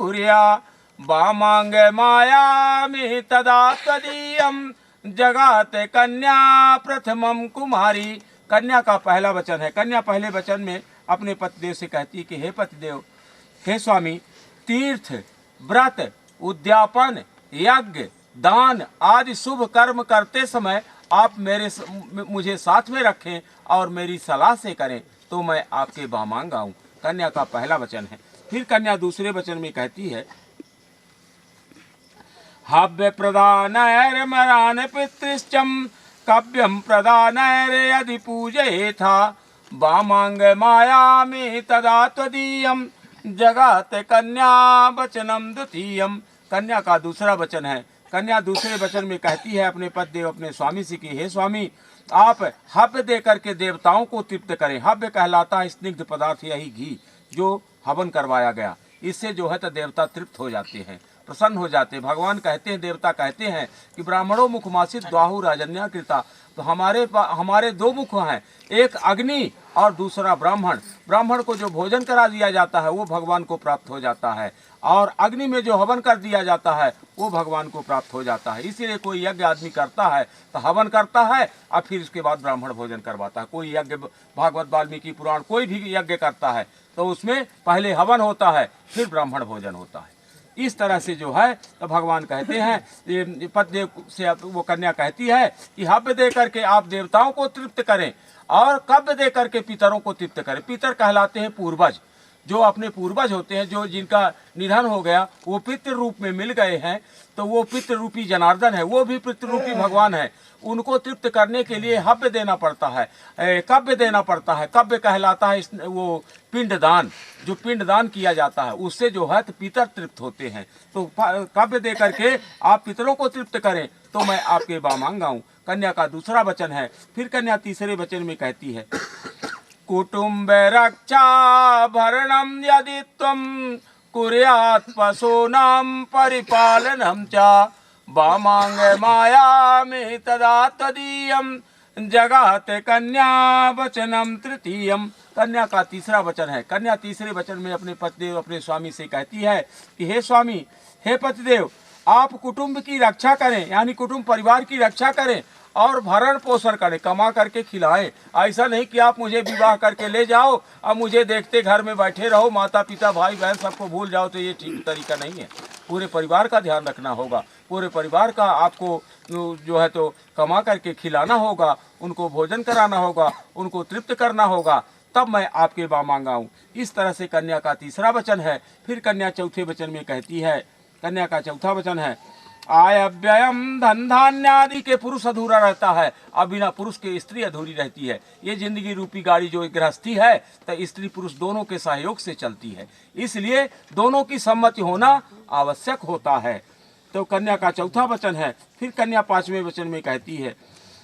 कुर्या वामांग Miami तदा तदीयम जगाते कन्या प्रथमम कुमारी। कन्या का पहला वचन है। कन्या पहले वचन में अपने पतिदेव से कहती है कि हे पतिदेव, हे स्वामी, तीर्थ, व्रत, उद्यापन, यज्ञ, दान आदि शुभ कर्म करते समय आप मुझे साथ में रखें और मेरी सलाह से करें तो मैं आपके वामांग आऊं। कन्या का पहला वचन है। फिर कन्या दूसरे वचन में कहती है, हव्य प्रदानैर्मरान पितृश्चम कव्यम प्रदानैर्यदि पूजयेथा वामांग मायामि तदा त्वदीयम जगात कन्या वचनम द्वितीयम। कन्या का दूसरा वचन है। कन्या दूसरे वचन में कहती है अपने पतिदेव अपने स्वामी से कि हे स्वामी, आप हव्य दे करके देवताओं को तृप्त करें। हव्य कहलाता है स्निग्ध पदार्थ, यही घी जो हवन करवाया गया। इससे जो है तो देवता तृप्त हो जाते हैं, प्रसन्न हो जाते हैं। भगवान कहते हैं, देवता कहते हैं कि ब्राह्मणों मुखमासित द्वाहु राजन्या कृता। तो हमारे दो मुख हैं, एक अग्नि और दूसरा ब्राह्मण। ब्राह्मण को जो भोजन करा दिया जाता है वो भगवान को प्राप्त हो जाता है, और अग्नि में जो हवन कर दिया जाता है वो भगवान को प्राप्त हो जाता है। इसीलिए कोई यज्ञ आदमी करता है तो हवन करता है और फिर उसके बाद ब्राह्मण भोजन करवाता है। कोई यज्ञ, भागवत वाल्मीकि पुराण, कोई भी यज्ञ करता है तो उसमें पहले हवन होता है फिर ब्राह्मण भोजन होता है। इस तरह से जो है तो भगवान कहते हैं, पतिदेव से वो कन्या कहती है कि हव्य दे करके आप देवताओं को तृप्त करें और कव्य दे करके पितरों को तृप्त करें। पितर कहलाते हैं पूर्वज, जो अपने पूर्वज होते हैं, जो जिनका निधन हो गया वो पितृ रूप में मिल गए हैं, तो वो पितृ रूपी जनार्दन है, वो भी पितृ रूपी भगवान है। उनको तृप्त करने के लिए हव्य देना पड़ता है, कव्य देना पड़ता है। कव्य कहलाता है वो पिंडदान, जो पिंडदान किया जाता है उससे जो है तो पितर तृप्त होते हैं। तो कव्य दे करके आप पितरों को तृप्त करें तो मैं आपके वामांग आऊं। कन्या का दूसरा वचन है। फिर कन्या तीसरे वचन में कहती है, कुटुम्ब रक्षा भरणम यदि त्वं कुर्यात् पशूनां परिपालनं च वामांग मायामि तदा तदीयं जगात कन्या वचनम तृतीयम। कन्या का तीसरा वचन है। कन्या तीसरे वचन में अपने पतिदेव अपने स्वामी से कहती है कि हे स्वामी, हे पतिदेव, आप कुटुंब की रक्षा करें, यानी कुटुंब परिवार की रक्षा करें और भरण पोषण करें, कमा करके खिलाएं। ऐसा नहीं कि आप मुझे विवाह करके ले जाओ और मुझे देखते घर में बैठे रहो, माता पिता भाई बहन सबको भूल जाओ, तो ये ठीक तरीका नहीं है। पूरे परिवार का ध्यान रखना होगा, पूरे परिवार का आपको जो है तो कमा करके खिलाना होगा, उनको भोजन कराना होगा, उनको तृप्त करना होगा, तब मैं आपके वामांग आऊं। इस तरह से कन्या का तीसरा वचन है। फिर कन्या चौथे वचन में कहती है, कन्या का चौथा वचन है, आय व्ययम धन धान्यादि के पुरुष अधूरा रहता है, अब बिना पुरुष के स्त्री अधूरी रहती है। ये जिंदगी रूपी गाड़ी जो गृहस्थी है तो स्त्री पुरुष दोनों के सहयोग से चलती है, इसलिए दोनों की सम्मति होना आवश्यक होता है। तो कन्या का चौथा वचन है। फिर कन्या पांचवें वचन में कहती है,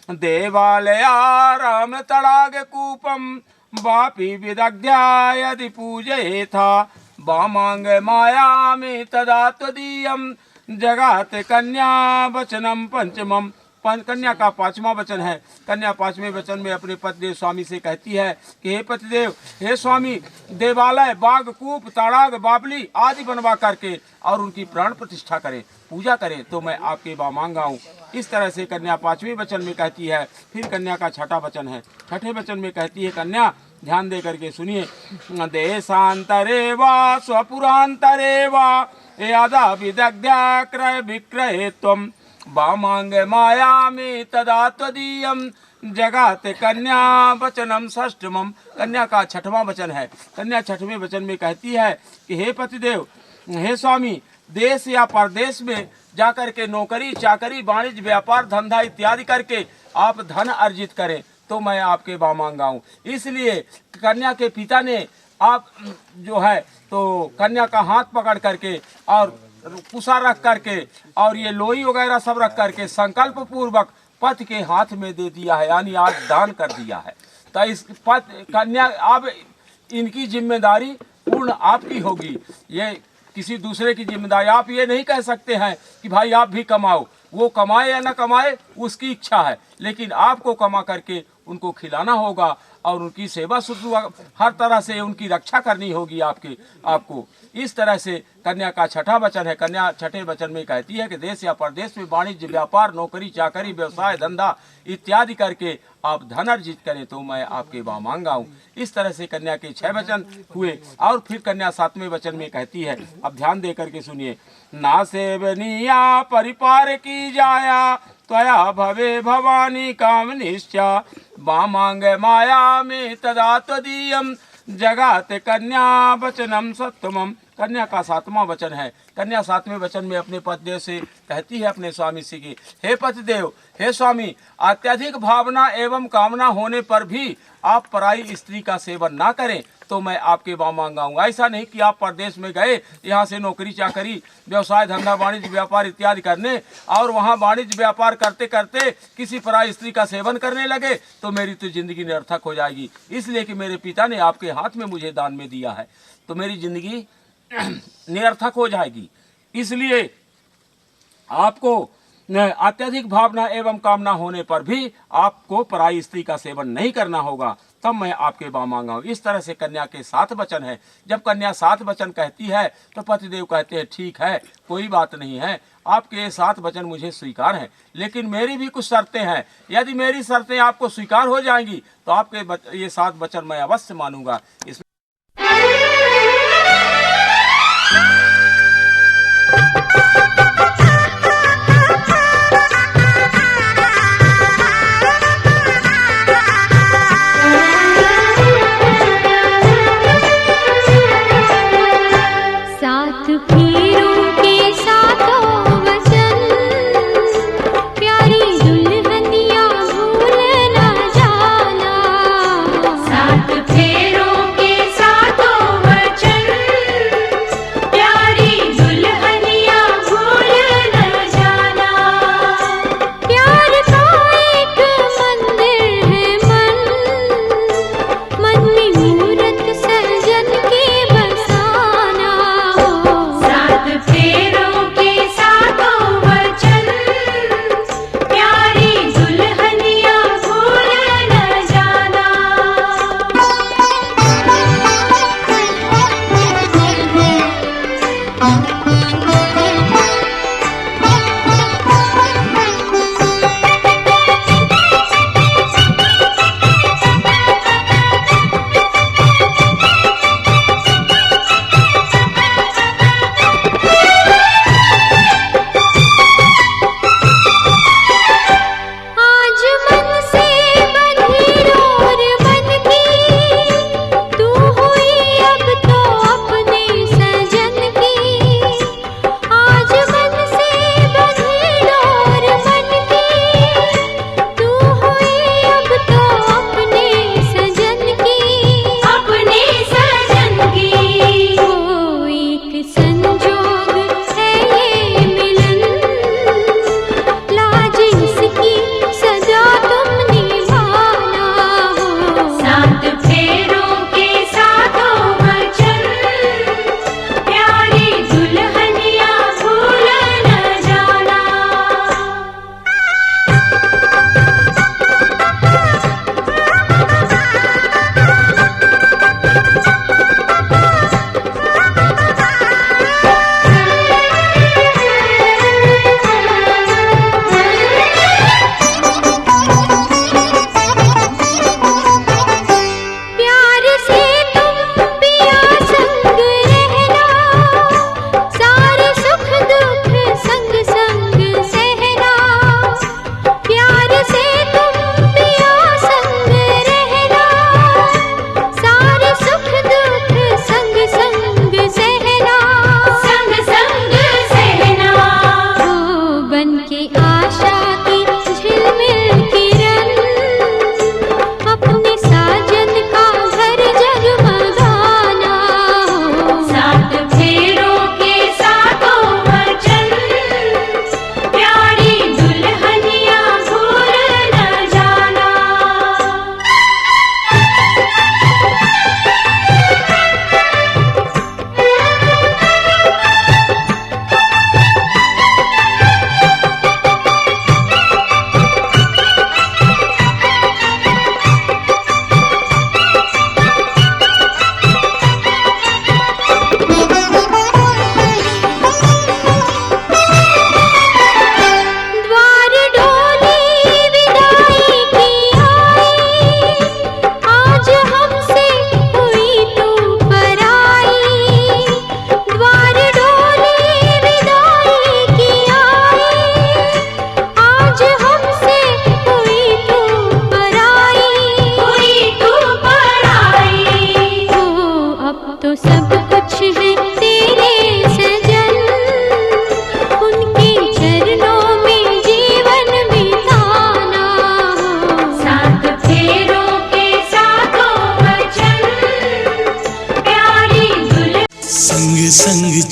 देवालयाराम तड़ाग कूपम वापी विदग्ध्या यदि पूजयेथा वामांग मायामि तदा त्वदीयम जगात कन्या वचनम पंचमम। कन्या का पांचवा वचन है। कन्या पांचवें वचन में अपने पतिदेव स्वामी से कहती है कि हे पतिदेव, हे स्वामी, देवालय, बाग, कूप, ताड़ाग, बाबली आदि बनवा करके और उनकी प्राण प्रतिष्ठा करें, पूजा करें तो मैं आपके वामांग आऊं। इस तरह से कन्या पांचवें वचन में कहती है। फिर कन्या का छठा वचन है। छठे वचन में कहती है कन्या, ध्यान दे करके सुनिए, देशांतरे वा स्वपुरांतरे वा यदा विदग्ध्या क्रय विक्रये त्वं वामांग मायामि तदा त्वदीयं जगात कन्या वचनम षष्ठमम। कन्या का छठवां वचन है। कन्या छठवें वचन में कहती है कि हे पतिदेव, हे स्वामी, देश या परदेश में जाकर के नौकरी चाकरी वाणिज्य व्यापार धंधा इत्यादि करके आप धन अर्जित करें तो मैं आपके वामांग आऊं। इसलिए कन्या के पिता ने आप जो है तो कन्या का हाथ पकड़ करके और कुशा रख करके और ये लोई वगैरह सब रख करके संकल्प पूर्वक पति के हाथ में दे दिया है, यानी आज दान कर दिया है। तो इस कन्या अब इनकी जिम्मेदारी पूर्ण आपकी होगी, ये किसी दूसरे की जिम्मेदारी। आप ये नहीं कह सकते हैं कि भाई आप भी कमाओ, वो कमाए या ना कमाए उसकी इच्छा है, लेकिन आपको कमा करके उनको खिलाना होगा और उनकी सेवा शुश्रूषा हर तरह से उनकी रक्षा करनी होगी आपको। इस तरह से कन्या का छठा वचन है। कन्या छठे वचन में कहती है कि देश या प्रदेश में वाणिज्य, व्यापार, नौकरी चाकरी, व्यवसाय, धंधा इत्यादि करके आप धन अर्जित करें तो मैं आपके वामांगा हूँ। इस तरह से कन्या के 6 वचन हुए। और फिर कन्या 7वें वचन में कहती है, अब ध्यान दे करके सुनिए, ना सेवनिया परिपार की जाया त्वया भवे भवानी कामनिश्चा वामांग माया में तदा त्वदीयम जगात कन्या वचनम सत्तमम। कन्या का 7वां वचन है। कन्या 7वें वचन में अपने पतिदेव से कहती है अपने स्वामी से कि हे पतिदेव, हे स्वामी, अत्यधिक भावना एवं कामना होने पर भी आप पराई स्त्री का सेवन ना करें तो मैं आपके वामांगा हूँ। ऐसा नहीं कि आप परदेश में गए यहाँ से नौकरी चाकरी, व्यवसाय, धंधा, वाणिज्य, व्यापार इत्यादि करने और वहाँ वाणिज्य व्यापार करते करते किसी पराई स्त्री का सेवन करने लगे तो मेरी तो जिंदगी निरर्थक हो जाएगी। इसलिए कि मेरे पिता ने आपके हाथ में मुझे दान में दिया है तो मेरी जिंदगी निरर्थक हो जाएगी। इसलिए आपको अत्यधिक भावना एवं कामना होने पर भी आपको पराई स्त्री का सेवन नहीं करना होगा, तब मैं आपके वामांगा हूँ। इस तरह से कन्या के 7 वचन है। जब कन्या 7 वचन कहती है तो पतिदेव कहते हैं ठीक है, कोई बात नहीं है, आपके ये 7 वचन मुझे स्वीकार हैं, लेकिन मेरी भी कुछ शर्तें हैं। यदि मेरी शर्तें आपको स्वीकार हो जाएंगी तो आपके ये 7 वचन मैं अवश्य मानूंगा। इसमें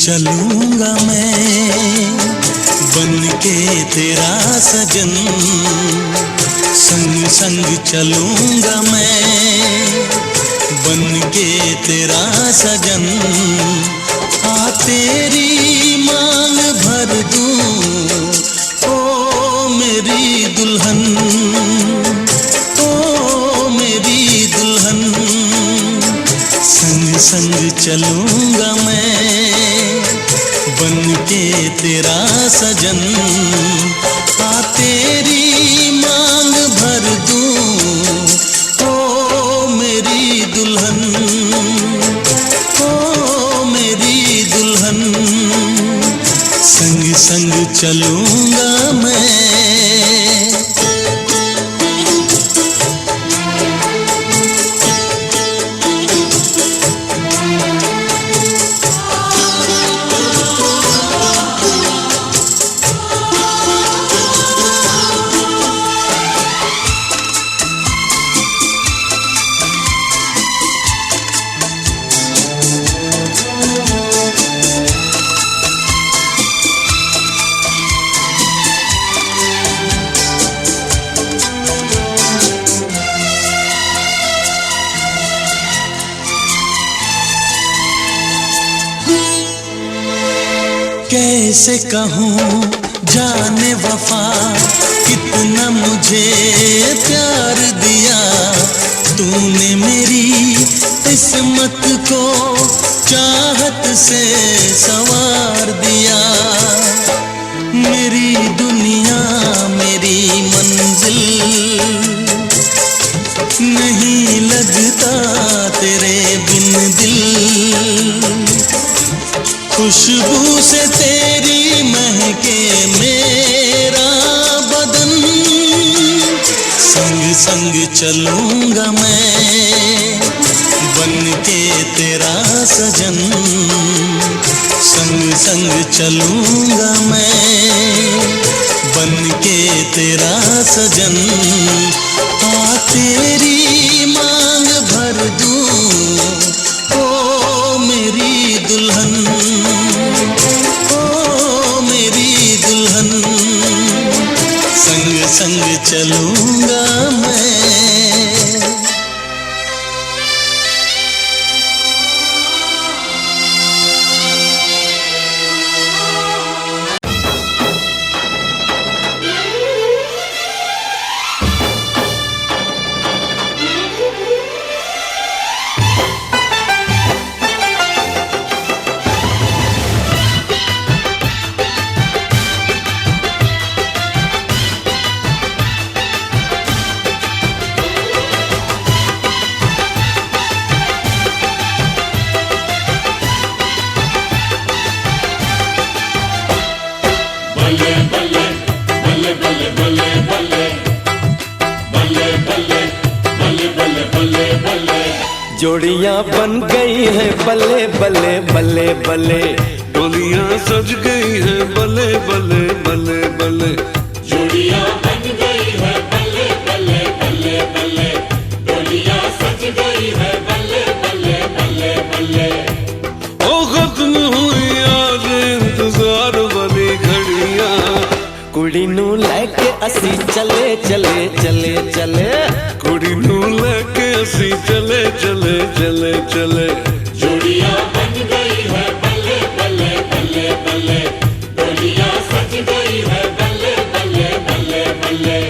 चलूंगा मैं बन के तेरा सजन, संग संग चलूंगा मैं बन के तेरा सजन। आ तेरी मांग भर दूं ओ मेरी दुल्हन, ओ मेरी दुल्हन। संग संग चलूंगा मैं बन के तेरा सजन। आ तेरी मांग भर दूं ओ मेरी दुल्हन, ओ मेरी दुल्हन। संग संग चलूंगा मैं। कैसे कहूँ जाने वफा कितना मुझे प्यार दिया तूने, मेरी किस्मत को चाहत से संवार दिया। मेरी दुनिया मेरी मंजिल नहीं लगता तेरे बिन दिल। खुशबू से तेरी महके मेरा बदन, संग संग चलूंगा मैं बन के तेरा सजन। संग संग चलूंगा मैं बन के तेरा सजन। आ तेरी मांग भर दूं ओ मेरी दुल्हन, ओ मेरी दुल्हन। संग संग चलूंगा मैं। जोड़ियां बन गई हैं बल्ले बल्ले बल्ले बल्ले, डोलियां सज गई हैं बल्ले बल्ले बल्ले बल्ले। जोड़ियां बन गई है बल्ले बल्ले बल्ले बल्ले, डोलियां सज गई है बल्ले बल्ले बल्ले बल्ले। ओ खत्म हुई आज इंतजार वाली घड़ियां, कुड़ी नू लेके असी चले चले चले चले, कुड़ी नू लेके असी चले चले चले चले। जोड़ियां बन गई है बल्ले बल्ले बल्ले बल्ले, डोलियां सज गई है बल्ले बल्ले बल्ले बल्ले।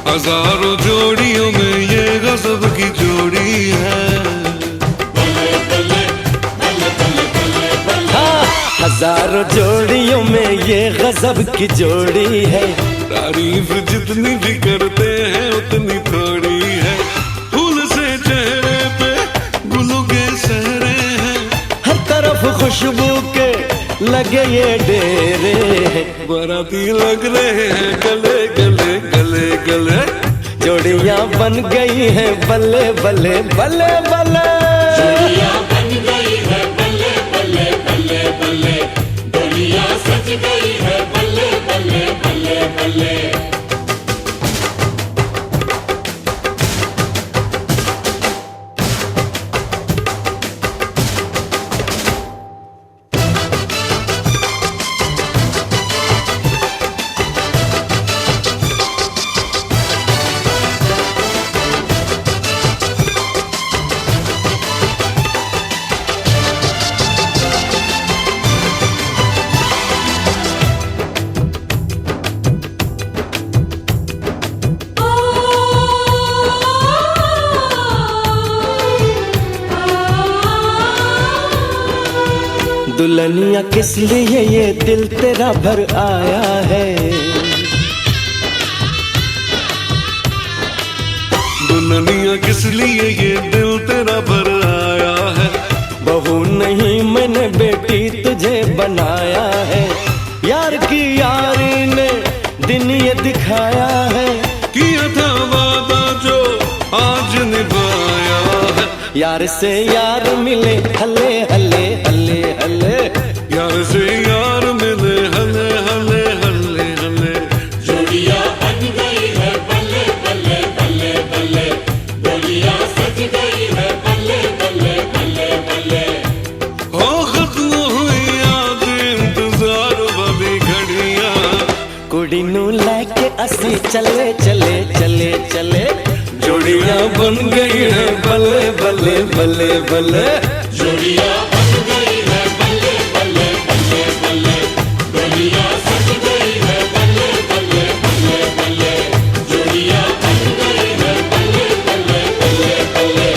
हजारों जोड़ियों में ये गजब की जोड़ी है। हाँ, हजारों जोड़ियों में ये गजब की जोड़ी है। तारीफ जितनी भी करते हैं उतनी थोड़ी है। फूल से चेहरे पे गुलों के सहरे हैं, हर तरफ खुशबू के लगे ये डेरे, बाराती लग रहे हैं गले गले गले गले, जोड़ियां बन गई हैं बल्ले बल्ले बल्ले बल्ले। जोड़ियां बन गई है बल्ले बल्ले बल्ले बल्ले, डोलियां सज गई है बल्ले बल्ले बल्ले बल्ले। दुल्हनिया किस लिए ये दिल तेरा भर आया है, दुल्हनिया किस लिए ये दिल तेरा भर आया है। बहू नहीं मैंने बेटी तुझे बनाया है, यार की यारी ने दिन ये दिखाया है, किया था वादा जो आज निभाया है। यार से यार मिले हले हले हले हले, यार से यार मिले हले हले हले हले। जोड़ियां बन गई है बल्ले बल्ले बल्ले बल्ले, डोलियां सज गई है बल्ले बल्ले बल्ले बल्ले। हो खत्म हुई याद इंतजार वाली घड़ियां, कुड़ी नू लेके असी चले चले चले चले, जोड़ियां बन गई है बल्ले बल्ले बल्ले बल्ले। जोड़ियां बन गई है बल्ले बल्ले बल्ले बल्ले, डोलियां सज गई है बल्ले बल्ले बल्ले बल्ले। जोड़ियां बन गई है बल्ले बल्ले बल्ले बल्ले,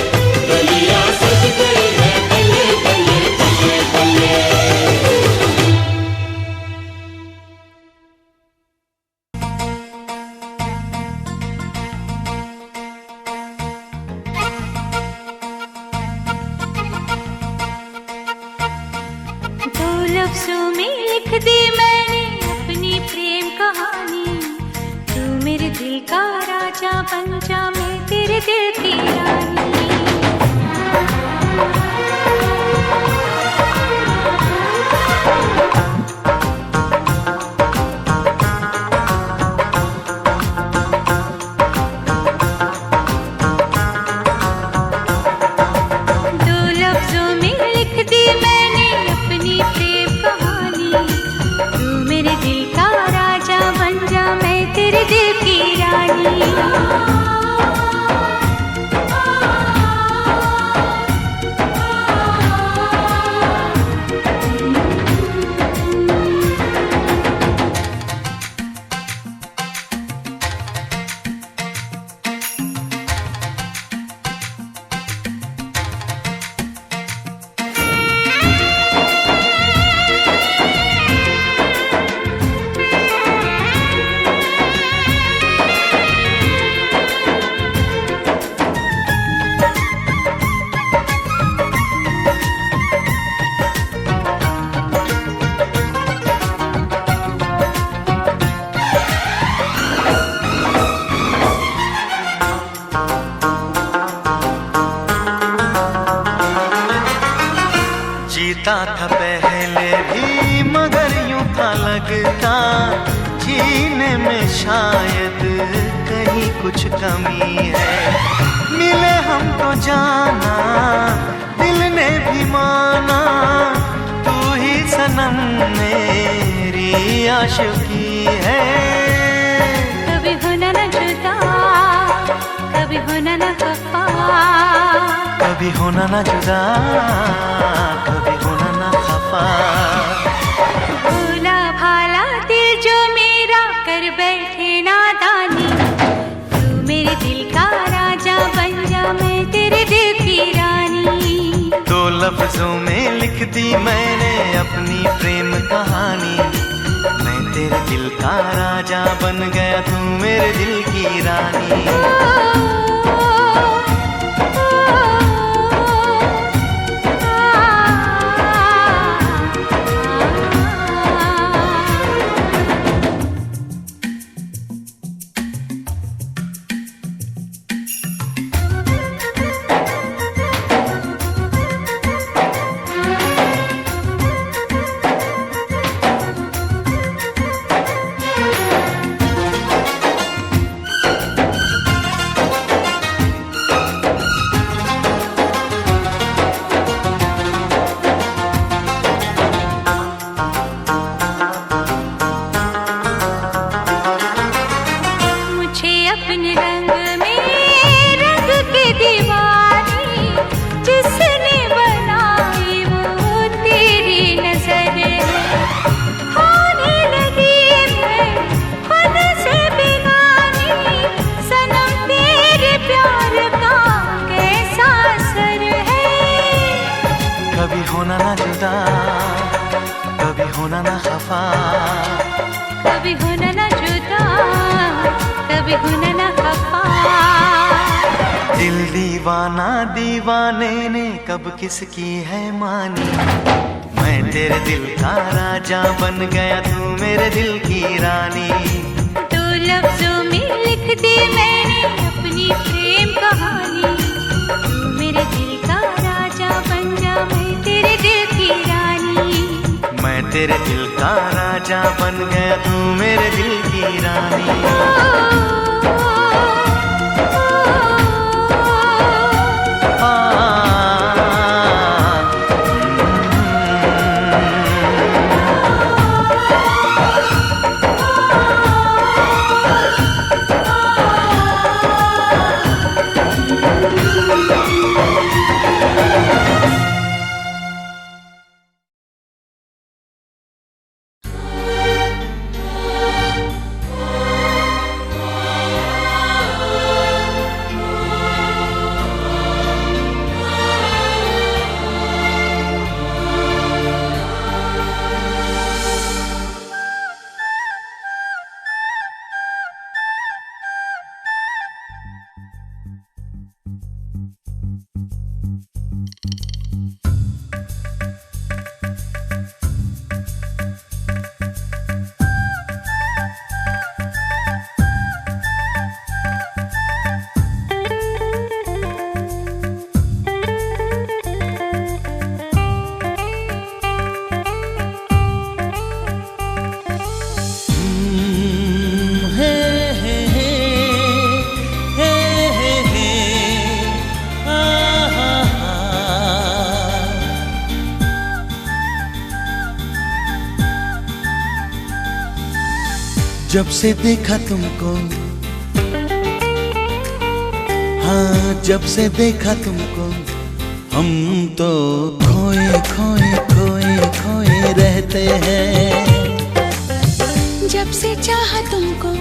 डोलियां सज गई है बल्ले बल्ले बल्ले बल्ले। दो लफ्जों में लिख दी मैंने अपनी प्रेम कहानी, तू मेरे दिल का राजा बन जा, मैं तेरे दिल की रानी। दो लफ्जों में लिख दी मैंने अपनी प्रेम कहानी, तू मेरे दिल का राजा बन जा, मैं तेरे दिल की रानी। जीता था पहले भी मगर यूं था लगता, जीने में शायद कहीं कुछ कमी है। मिले हम तो जाना दिल ने भी माना, तू ही सनम मेरी आशिकी है। कभी होना न जुदा, कभी होना न खफा, कभी होना ना जुदा, कभी होना ना खफा। भोला भाला दिल जो मेरा कर बैठे नादानी, तू मेरे दिल का राजा बन जा, मैं तेरे दिल की रानी। दो लफ्जों में लिख दी मैंने अपनी प्रेम कहानी, मैं तेरे दिल का राजा बन गया, तू मेरे दिल की रानी। खफा। कभी होना ना जुदा, कभी होना ना खफा। दिल दीवाना दीवाने ने कब किसकी है मानी, मैं तेरे दिल का राजा बन गया, तू मेरे दिल की रानी। दो लफ्जों में लिख दी मैंने अपनी प्रेम कहानी, तू मेरे दिल का राजा बन जा, मैं तेरे दिल की रानी। मैं तेरे दिल का राजा बन गया, तू मेरे दिल की रानी। जब से देखा तुमको, हाँ जब से देखा तुमको, हम तो खोए खोए खोए खोए रहते हैं। जब से चाहा तुमको,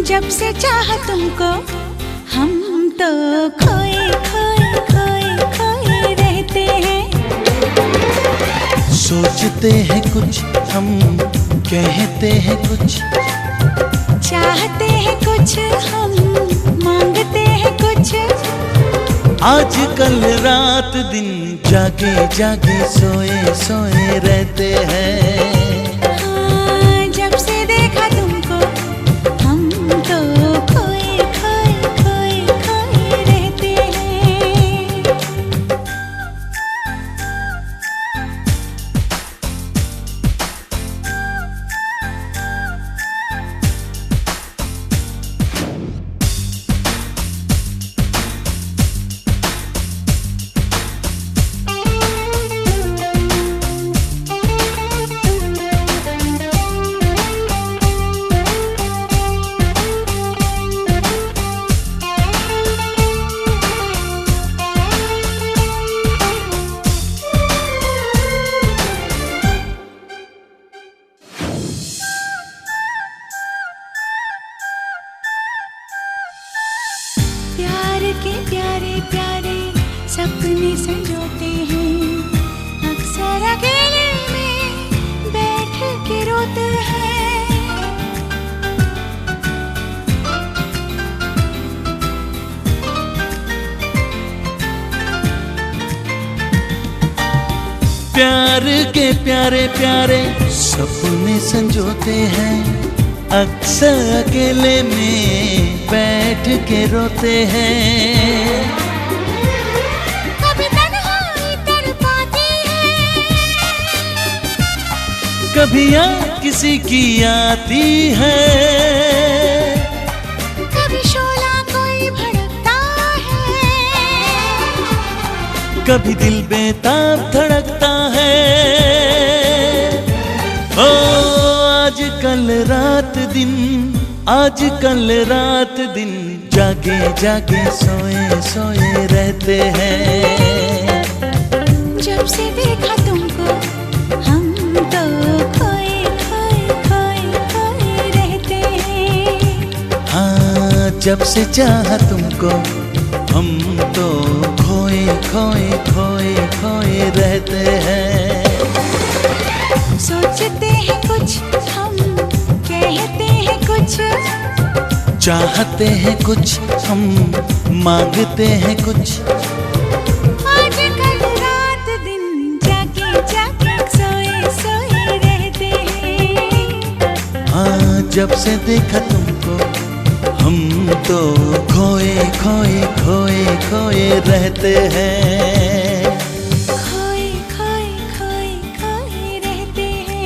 जब से चाहा तुमको, हम तो खोए खोए खोए खोए रहते हैं। सोचते हैं कुछ हम, कहते हैं कुछ, चाहते हैं कुछ हम, मांगते हैं कुछ। आजकल रात दिन जागे जागे सोए सोए रहते हैं। हाँ, जब से देखा तुमको, हम तो खोए खोए खोए खोए रहते हैं। प्यार के प्यारे प्यारे सपने संजोते हैं, अक्सर अकेले में बैठ के रोते हैं। प्यार के प्यारे प्यारे सपने संजोते हैं, अक्सर अकेले में बैठ के रोते हैं। कभी तन्हाई तड़पाती है, कभी याद किसी की आती है, कभी शोला कोई भड़कता है, कभी दिल बेताब धड़कता है। ओ आजकल रात दिन, आजकल रात दिन जागे जागे सोए सोए रहते हैं। जब से देखा तुमको, हम तो खोए खोए खोए खोए रहते हैं। हाँ जब से चाहा तुमको, हम तो खोए खोए खोए खोए रहते हैं। सोचते हैं कुछ हम, कहते हैं कुछ, चाहते हैं कुछ हम, मांगते हैं कुछ। आजकल रात दिन जागे जागे सोए सोए रहते हैं। हाँ, जब से देखा तुमको हम तो खोए खोए खोए खोए रहते हैं। खोए खोए खोए खोए रहते हैं।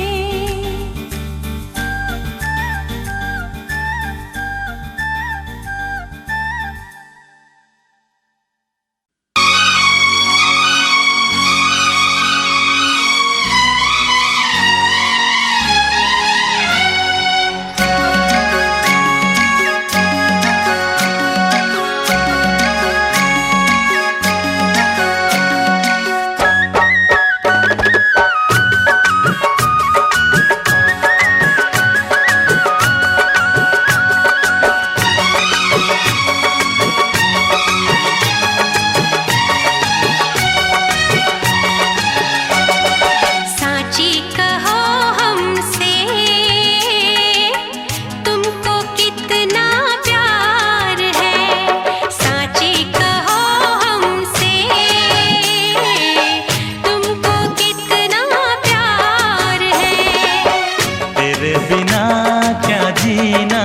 साची कहो हमसे तुमको कितना प्यार है। साची कहो हमसे तुमको कितना प्यार है। तेरे बिना क्या जीना,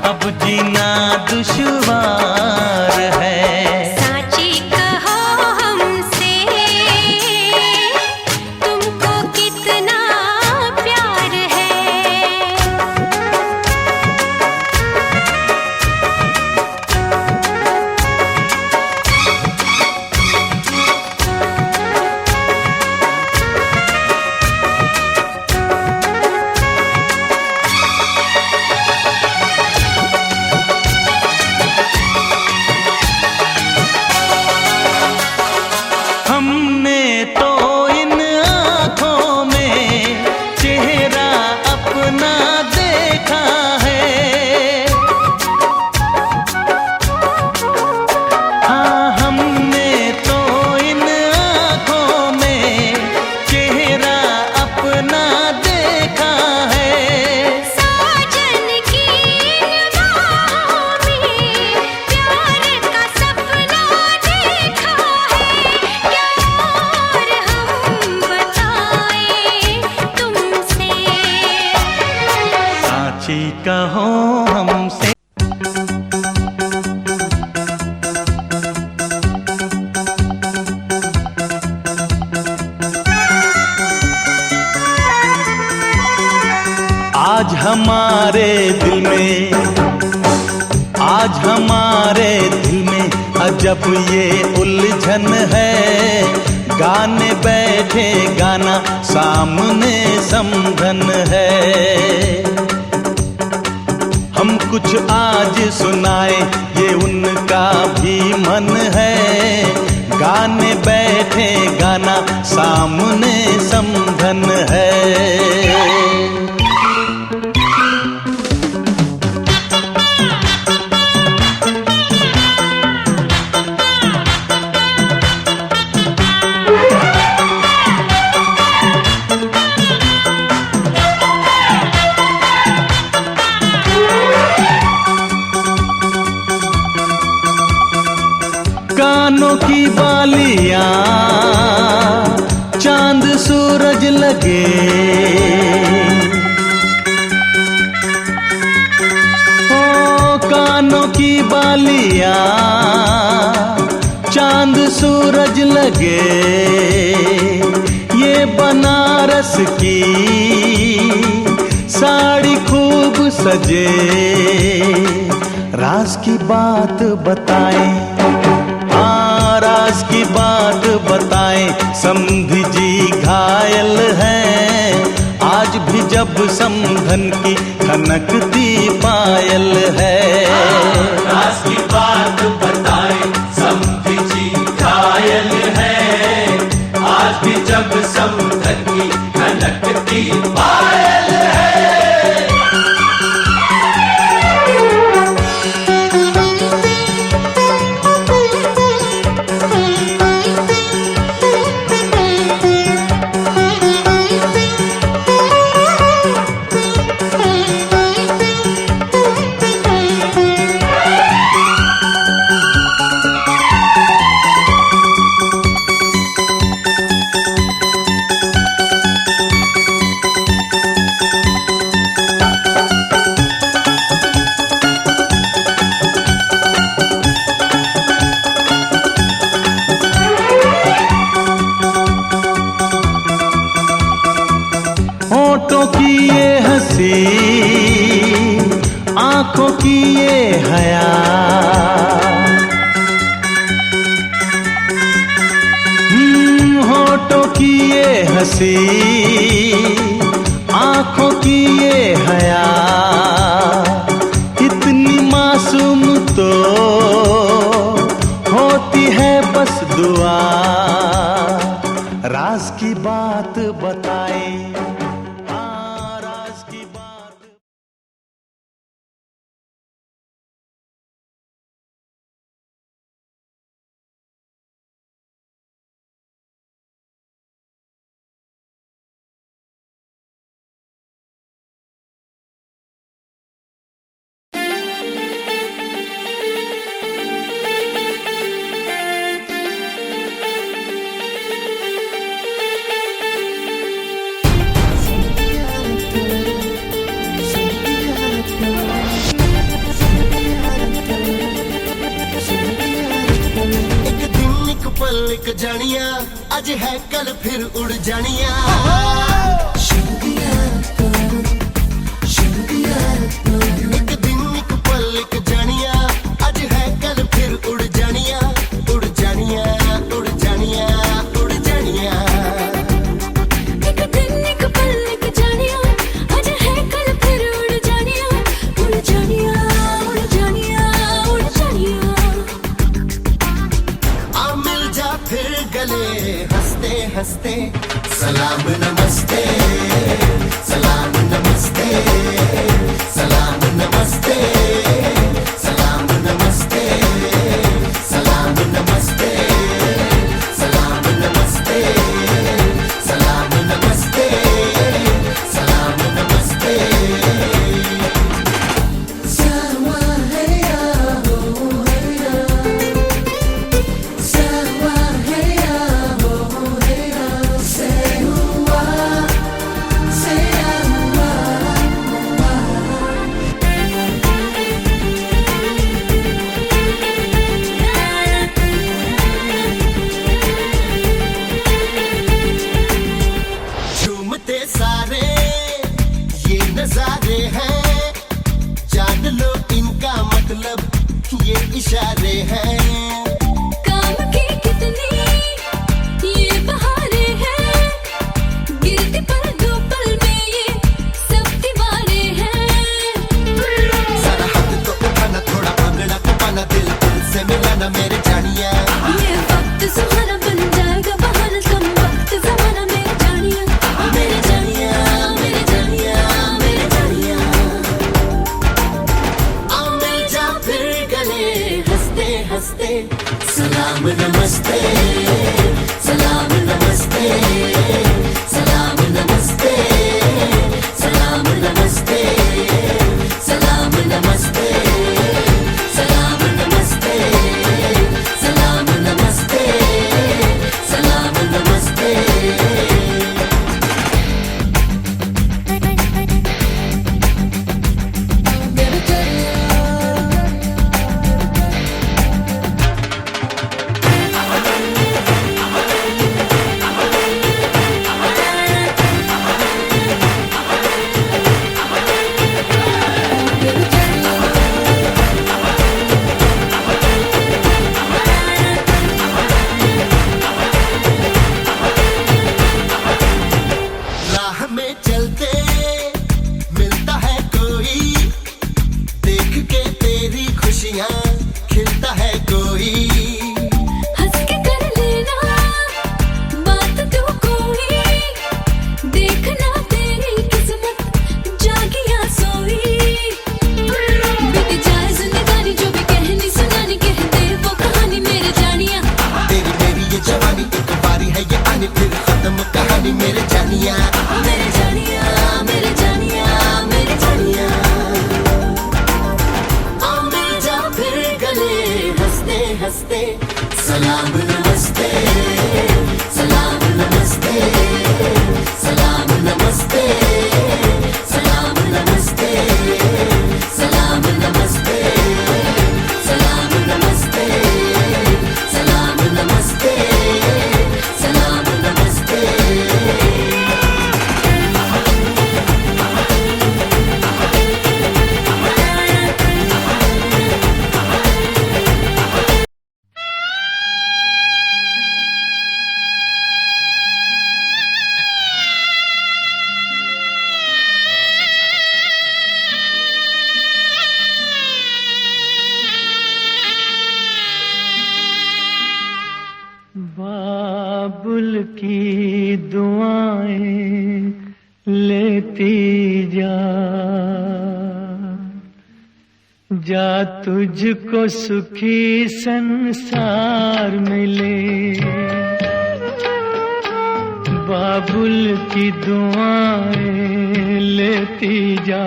अब जीना दुश्वार है। साची कहो हमसे तुमको कितना प्यार है। हमने तो इन आँखों में चेहरा अपना देखा है। हाँ, हमने तो इन आँखों में चेहरा अपना देखा है। साजन की बाहों में प्यार का सपना देखा है। क्या और हम बताएं तुमसे। साची कहो हमसे। आज हमारे दिल में, आज हमारे दिल में अजब ये उलझन है। गाने बैठे गाना सामने समझन है। हम कुछ आज सुनाए ये उनका भी मन है। गाने बैठे गाना सामने समझन है। कानों की बालियां चांद सूरज लगे। ओ कानों की बालियां चांद सूरज लगे। ये बनारस की साड़ी खूब सजे। राज की बात बताएं, राज की बात बताएं। समधी जी घायल हैं, आज भी जब समधन की खनकती पायल है। राज की बात बताएं, समधी जी घायल हैं, आज भी जब समधन की खनकती पायल है। होठों की ये हंसी, आंखों की ये हया, होठों की ये हंसी, आंखों की ये हया, इतनी मासूम तो होती है बस दुआ, राज की बात बताए, हाँ राज की बात। एक जानिया अज है कल फिर उड़ जानिया, एक दिन एक पल एक जानिया अज है कल फिर उड़ जानिया, उड़ जानिया, उड़ जानिया, उड़ जानिया। एक दिन एक पल एक जानिया आज है कल फिर उड़ जानिया, उड़ जानिया, उड़ जानिया, उड़ जानिया। आ मिल जा फिर गले हंसते हंसते, सलाम नमस्ते, सलाम नमस्ते, सलाम नमस्ते, सलाम नमस्ते, सलाम नमस्ते, सलाम नमस्ते, सलाम नमस्ते, सलाम नमस्ते। सावा है या हो है या, सावा है या हो है या, से हुआ से हुआ। झूमते सारे ये नजारे हैं, जान लो इनका मतलब ये इशारे हैं। काम की कितनी ये बहारे हैं, गिरती पल दो पल में ये सब दीवारे हैं। सारा हाथ तो उठाना, थोड़ा भागना को पाना, दिल दिल से मिलाना मेरे जानिया। ये वक्त सुहाना बन जाएगा बहाना, कम वक्त जमाना मेरे जानिया, मेरे जानिया, मेरे जानिया, मेरे जानिया। आ मिल जा फिर गले हंसते हंसते, सलाम नमस्ते, सलाम नमस्ते, सलाम नमस्ते, सलाम नमस्ते, सलाम नमस्ते, सलाम नमस्ते, सलाम नमस्ते, सलाम नमस्ते। राह में चलते मिलता है कोई, देख के तेरी खुशियाँ खिलता है कोई। हंस के कर लेना बात तू कोई, देखना तेरी किस्मत जागी या सोई। बीत जाए जिंदगानी जो भी कहनी सुनानी, कह दे वो कहानी मेरे जानिया। तेरी मेरी ये जवानी एक बारी है ये आनी, फिर खत्म कहानी मेरे जानिया, मेरे जानिया, मेरे जानिया, मेरे जानिया। आ मिल जा फिर गले हंसते हंसते, सलाम नमस्ते, सलाम नमस्ते, सलाम नमस्ते, सलाम नमस्ते, सलाम नमस्ते, सलाम नमस्ते, सलाम नमस्ते, सलाम नमस्ते। दुआएं लेती जा, जा तुझको सुखी संसार मिले। बाबुल की दुआएं लेती जा,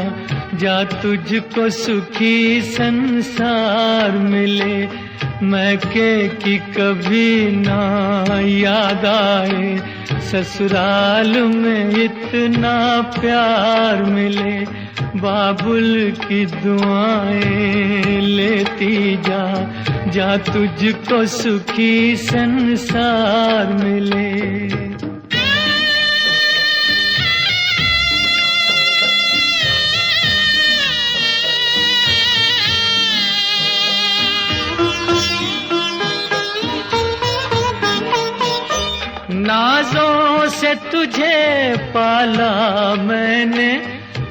जा तुझको सुखी संसार मिले। मैके की कभी ना याद आए, ससुराल में इतना प्यार मिले। बाबुल की दुआएं लेती जा, जा तुझको सुखी संसार मिले। नाजों से तुझे पाला मैंने,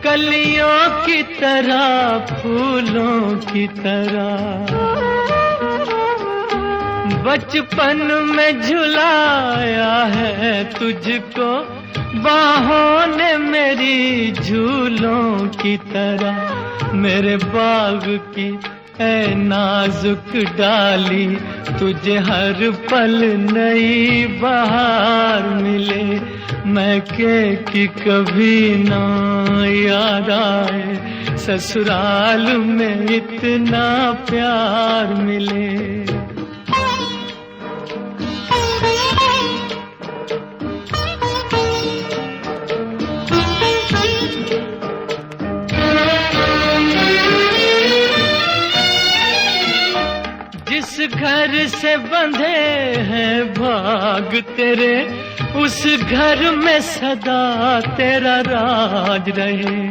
कलियों की तरह फूलों की तरह। बचपन में झुलाया है तुझको बाहों ने मेरी झूलों की तरह। मेरे बाग की ऐ नाजुक डाली, तुझे हर पल नई बहार मिले। मैके की कभी ना याद आए, ससुराल में इतना प्यार मिले। जिस घर से बंधे हैं भाग तेरे, उस घर में सदा तेरा राज रहे।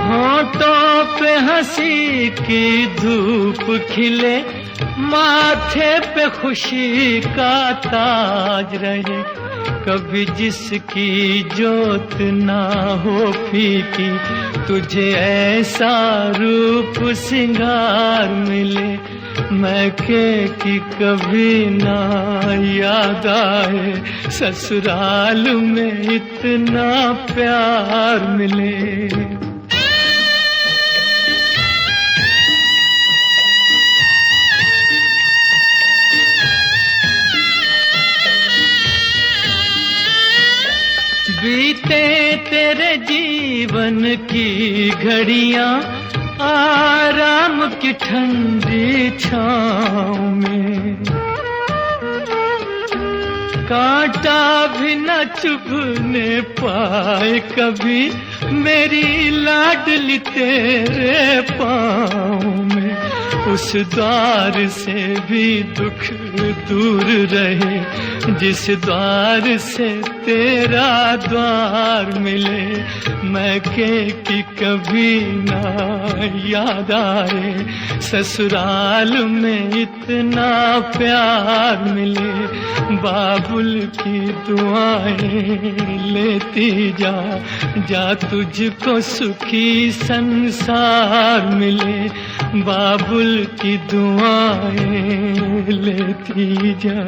होठों पे हंसी की धूप खिले, माथे पे खुशी का ताज रहे। कभी जिसकी जोत ना हो फीकी, तुझे ऐसा रूप सिंगार मिले। मैके की कभी ना याद आए, ससुराल में इतना प्यार मिले। बीते तेरे जीवन की घड़ियां आराम की ठंडी छाँव में, कांटा भी न चुभने पाए कभी मेरी लाडली तेरे पाँव में। उस द्वार से भी दुख दूर रहे, जिस द्वार से तेरा द्वार मिले। मैके की कभी ना याद आए, ससुराल में इतना प्यार मिले। बाबुल की दुआएं लेती जा, जा तुझको सुखी संसार मिले। बाबुल की दुआएं लेती जा।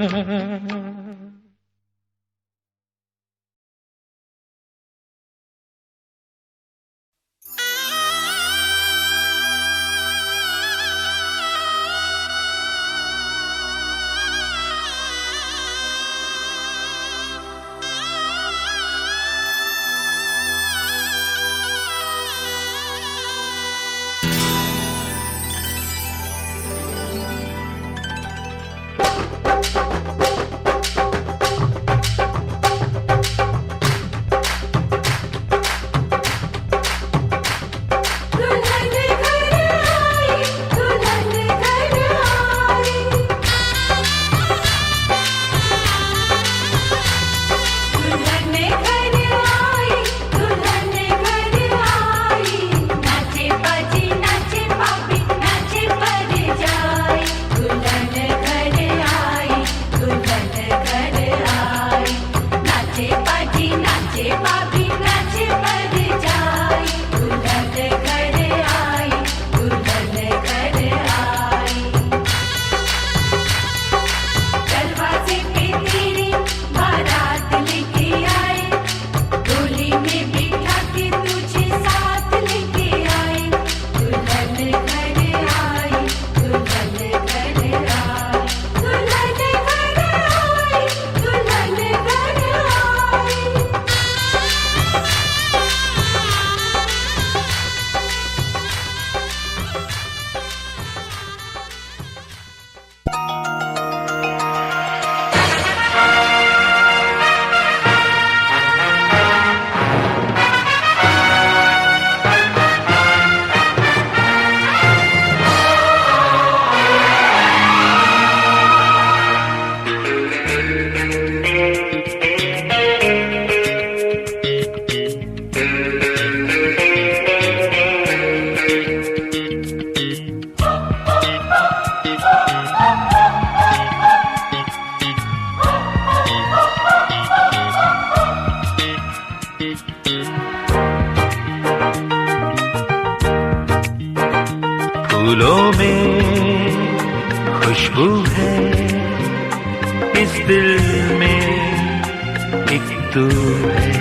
तू है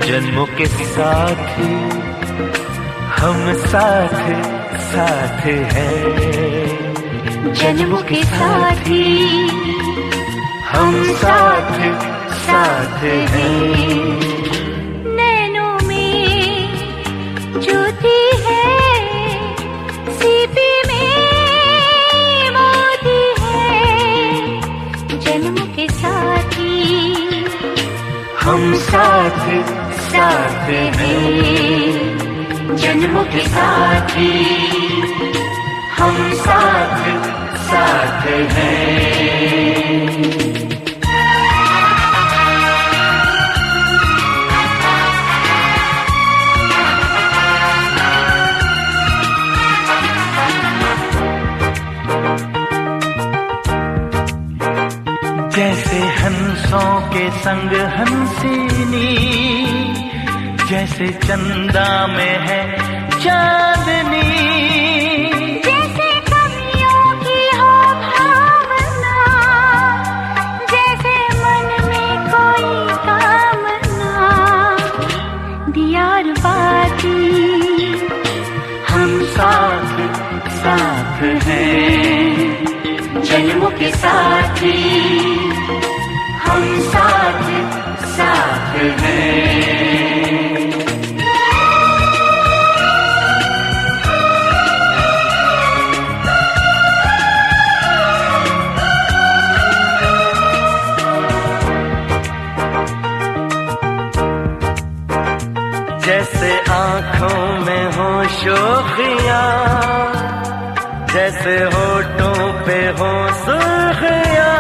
जन्मों के साथी, हम साथ साथ हैं। जन्मों के साथी हम साथ साथ हैं। नैनों में ज्योति है, सीपी में मोती है। जन्मों के साथी हम साथ साथ हैं। जन्मों के साथी हम साथ साथ हैं। जैसे हंसों के संग हंसिनी, जैसे चंदा में है चांदनी, जैसे कवियों की हो भावना, जैसे मन में कोई कामना। दियार बाती हम साथ साथ हैं। जन्मों के साथी हम साथ साथ हैं। जैसे आँखों में हो शोखियाँ, जैसे होठों पे हो सुर्खियाँ,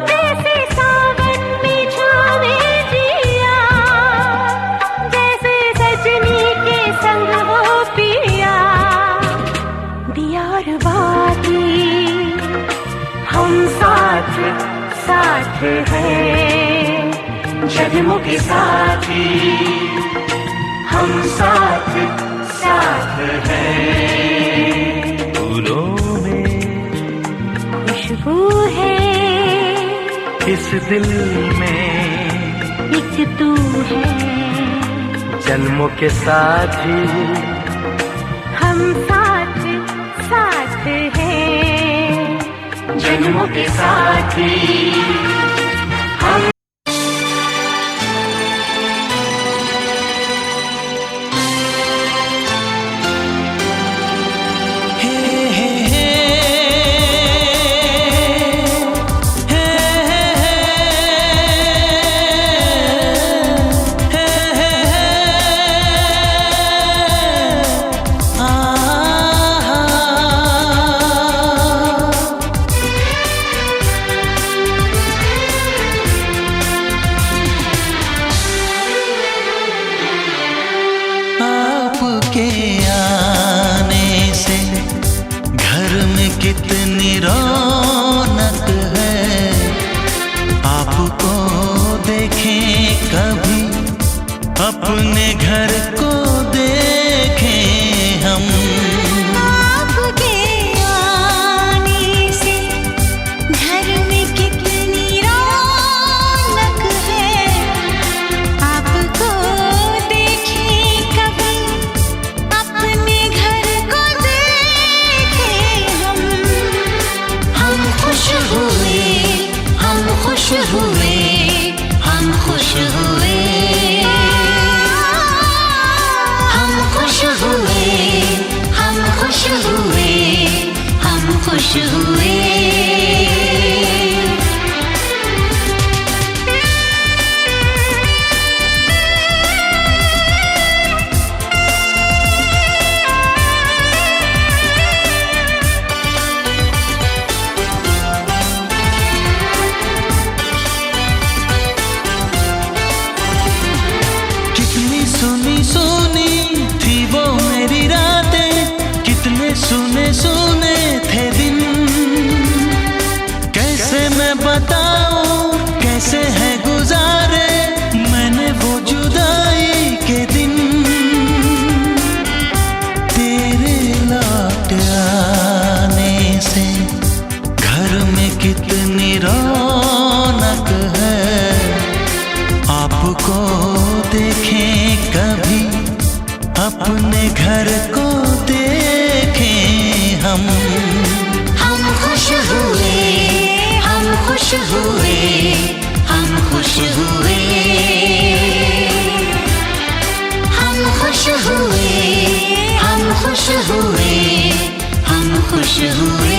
जैसे सावन में छावे जिया, जैसे सजनी के संग हो पिया। दियार बाती हम साथ साथ हैं। जन्मों के साथी हम साथ साथ हैं। फूलों में खुशबू है, इस दिल में एक तू है। जन्मों के साथी हम साथ साथ हैं। जन्मों के साथी हम कितनी रौनक है। आपको देखें कभी अपने घर को देखें हम। आपके आने से घर में कितनी रौनक है। आपको देखें कभी अपने घर को देखें हम। हम खुश हुए, हम खुश हुए, हम खुश हुए। हम खुश हुए, हम खुश हुए, हम खुश हुए। कितनी सुनी सुनी थी वो मेरी रातें, कितने सुने सुने थे दिन। कैसे मैं बताऊं कैसे है गुजारे मैंने वो जुदाई के दिन। तेरे लौट आने से घर में कितनी रौनक है। को देखें कभी, अपने घर को देखें हम खुश हुए, हम खुश हुए, हम खुश हुए, हम खुश हुए, हम खुश हुए, हम खुश हुए।